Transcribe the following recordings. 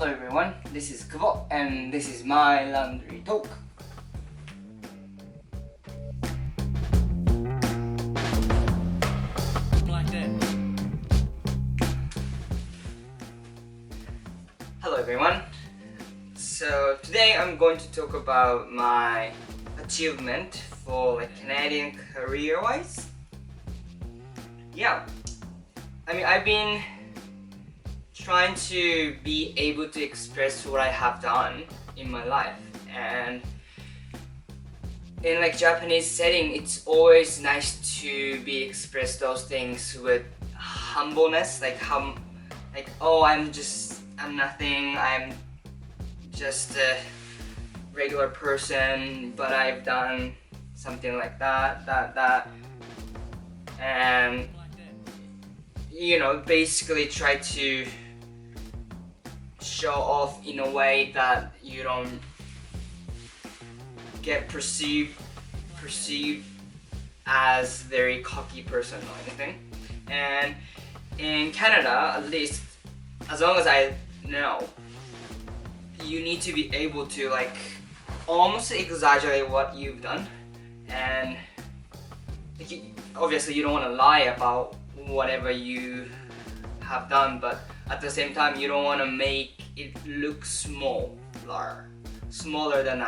Hello everyone, this is Kubo and this is my laundry talk. Hello everyone. So today I'm going to talk about my achievement for Canadian career-wise. Yeah, I've been trying to be able to express what I have done in my life, and in Japanese setting, it's always nice to be express those things with humbleness, oh, I'm nothing, I'm just a regular person, but I've done something like that, and basically try to show off in a way that you don't get perceived as very cocky person or anything. And in Canada, at least, as long as I know, you need to be able to almost exaggerate what you've done, and obviously you don't want to lie about whatever you have done, but at the same time you don't want to make it look smaller than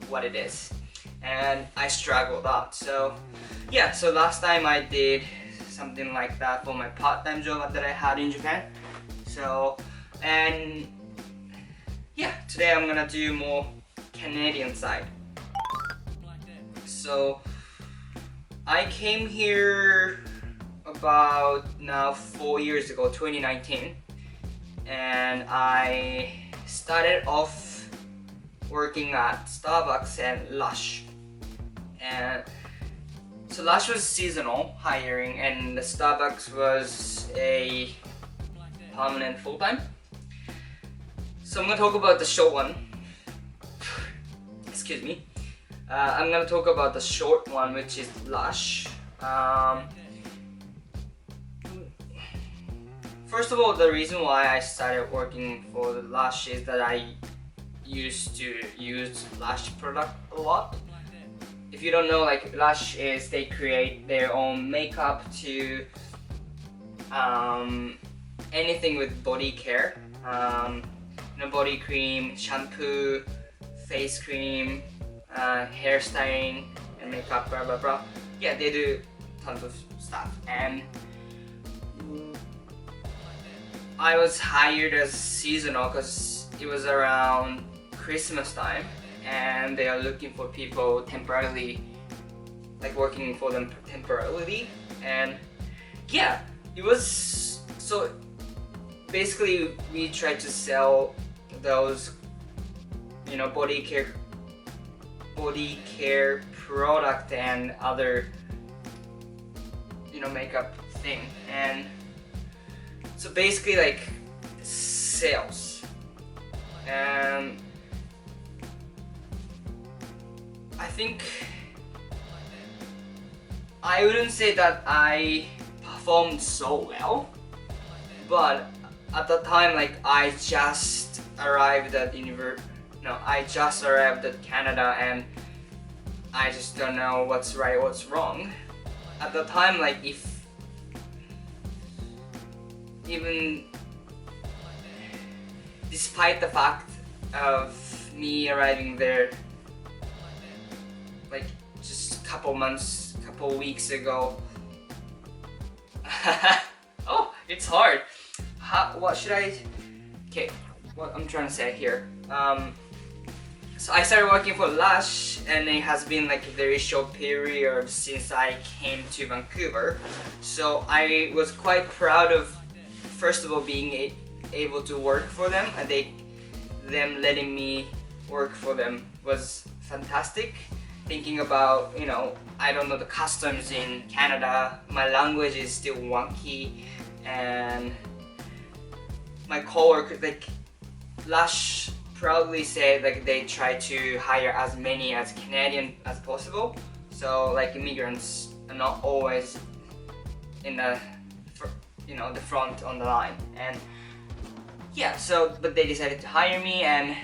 what it is. And I struggle that. So last time I did something like that for my part-time job that I had in Japan. Today I'm gonna do more Canadian side. So I came here about now 4 years ago, 2019, and I started off working at Starbucks and Lush. And so Lush was seasonal hiring, and the Starbucks was a permanent full-time. So I'm gonna talk about the short one. Excuse me. I'm gonna talk about the short one, which is Lush. First of all, the reason why I started working for the Lush is that I used to use Lush product a lot. If you don't know, Lush is they create their own makeup to anything with body care, body cream, shampoo, face cream, hairstyling, and makeup, blah blah blah. Yeah, they do tons of stuff, and I was hired as seasonal because it was around Christmas time, and they are looking for people temporarily, working for them temporarily. And yeah, it was so basically we tried to sell those body care product and other makeup thing. And so basically sales. And I think I wouldn't say that I performed so well, but at the time I just arrived at Canada, and I just don't know what's right, what's wrong. At the time, even despite the fact of me arriving there just couple weeks ago. Oh, it's hard. What I'm trying to say here. So I started working for Lush, and it has been a very short period since I came to Vancouver. So I was quite proud of, first of all, being able to work for them, and them letting me work for them was fantastic. Thinking about, I don't know the customs in Canada, my language is still wonky, and my coworker, Lush proudly say they try to hire as many as Canadian as possible. So immigrants are not always in the the front on the line. And yeah, so but they decided to hire me, and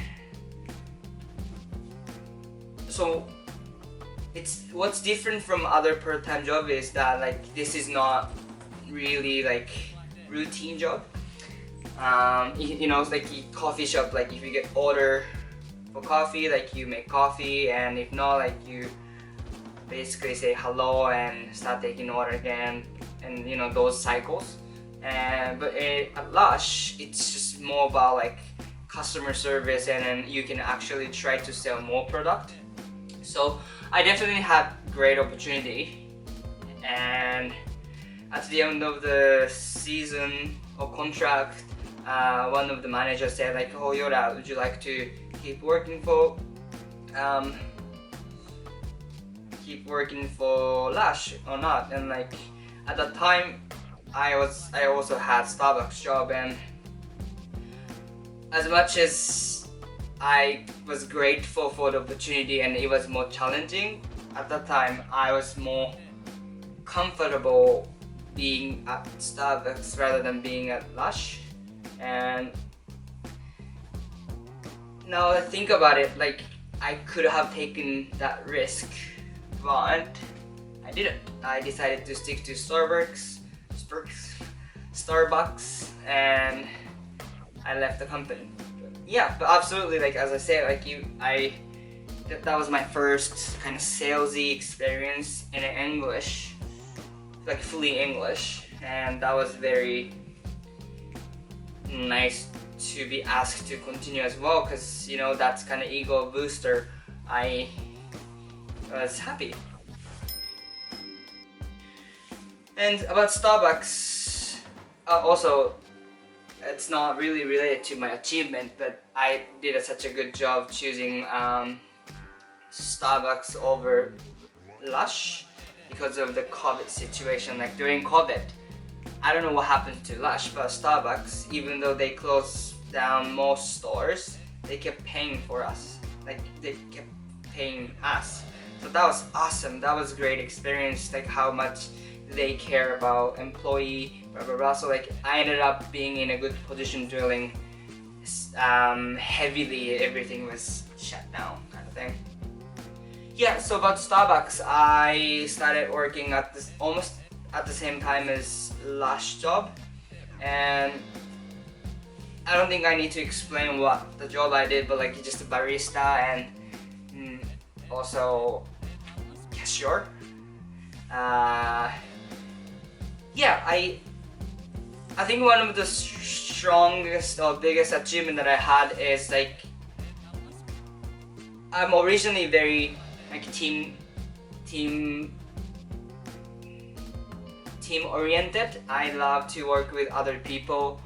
so it's what's different from other part-time job is that like this is not really like routine job. You know, it's like a coffee shop, like if you get order for coffee, like you make coffee, and if not, like you basically say hello and start taking order again, and you know those cycles. And but at Lush, it's just more about like customer service, and then you can actually try to sell more product. So I definitely had great opportunity, and at the end of the season or contract, one of the managers said like, "Oh Yora, would you like to keep working for Lush or not?" And like at that time, I also had Starbucks job, and as much as I was grateful for the opportunity and it was more challenging, at that time I was more comfortable being at Starbucks rather than being at Lush. And now that I think about it, like I could have taken that risk, but I didn't. I decided to stick to Starbucks, and I left the company. Yeah, but absolutely, like as I said, like that was my first kind of salesy experience in English, like fully English, and that was very nice to be asked to continue as well, because you know that's kind of ego booster. I was happy. And about Starbucks, also it's not really related to my achievement, but I did such a good job choosing Starbucks over Lush because of the COVID situation. Like during COVID, I don't know what happened to Lush, but Starbucks, even though they closed down most stores, they kept paying for us. Like they kept paying us. So that was awesome. That was a great experience, like how much they care about employee, blah blah blah. So like I ended up being in a good position during heavily everything was shut down kind of thing. Yeah, so about Starbucks, I started working at this almost at the same time as Lush job, and I don't think I need to explain what the job I did, but like just a barista and also cashier. Yeah, I think one of the strongest or biggest achievement that I had is like I'm originally very like team oriented. I love to work with other people,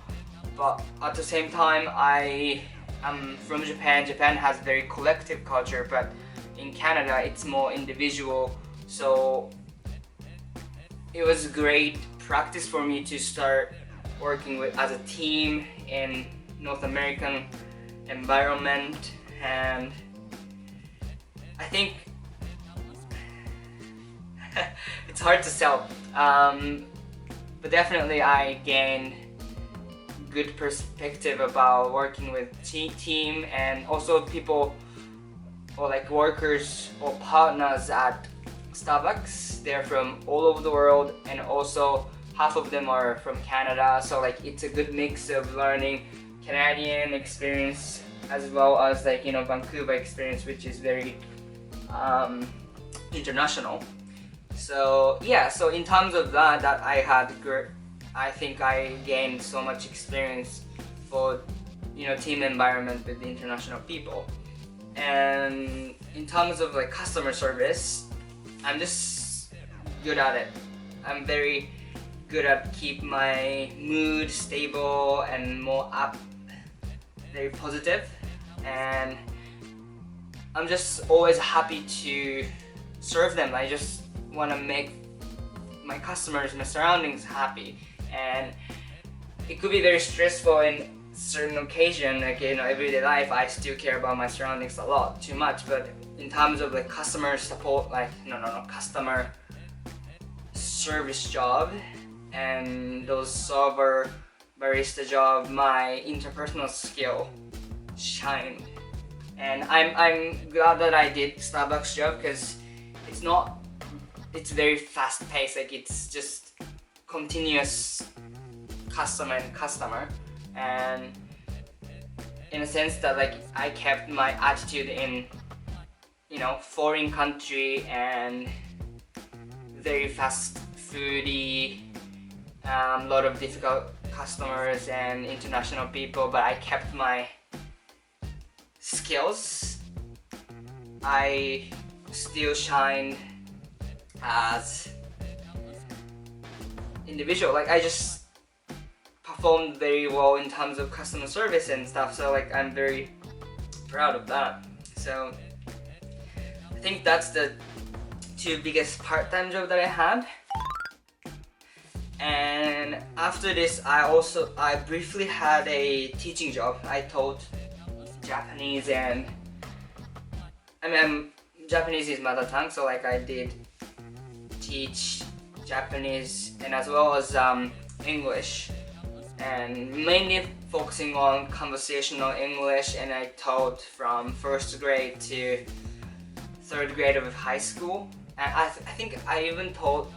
but at the same time I am from Japan. Japan has very collective culture, but in Canada it's more individual. So it was great practice for me to start working with as a team in North American environment, and I think it's hard to sell, but definitely I gained good perspective about working with team and also people or like workers or partners at Starbucks. They're from all over the world, and also half of them are from Canada, so like it's a good mix of learning Canadian experience as well as like you know Vancouver experience, which is very international. So yeah, so in terms of that I had I think I gained so much experience for you know team environment with the international people. And in terms of like customer service, I'm just good at it. I'm very good at keep my mood stable and more up, very positive, and I'm just always happy to serve them. I just want to make my customers, my surroundings happy, and it could be very stressful in certain occasion, like you know everyday life. I still care about my surroundings a lot too much, but in terms of like customer support, like customer service job and those server barista job, my interpersonal skill shined. And I'm glad that I did Starbucks job because it's very fast paced, like it's just continuous customer and customer, and in a sense that like I kept my attitude in, you know, foreign country and very fast foodie, lot of difficult customers and international people, but I kept my skills. I still shine as individual, like I just performed very well in terms of customer service and stuff, so like I'm very proud of that. So I think that's the two biggest part-time jobs that I had. And after this I briefly had a teaching job. I taught Japanese, and I mean Japanese is mother tongue, so like I did teach Japanese and as well as English, and mainly focusing on conversational English, and I taught from 1st grade to 3rd grade of high school. And I think I even taught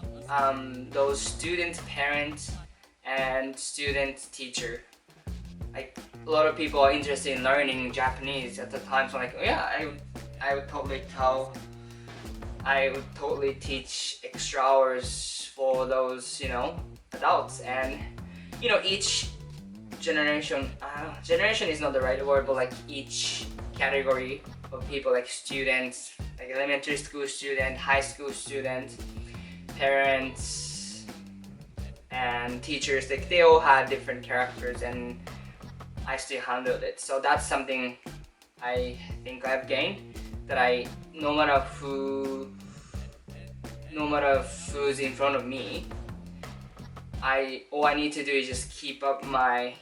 those student parents and student teacher. Like a lot of people are interested in learning Japanese at the time, so like yeah, I would totally teach extra hours for those, you know, adults. And you know, each generation is not the right word, but like each category of people, like students, like elementary school student, high school student, parents and teachers, like they all had different characters, and I still handled it. So that's something I think I've gained, that no matter who's in front of me, all I need to do is just keep up my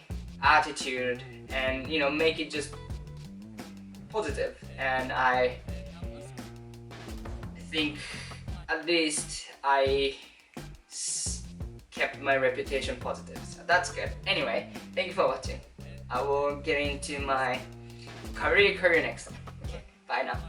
attitude and, you know, make it just positive. And I think at least I kept my reputation positive, so that's good. Anyway, thank you for watching. I will get into my career next time. Okay, bye now.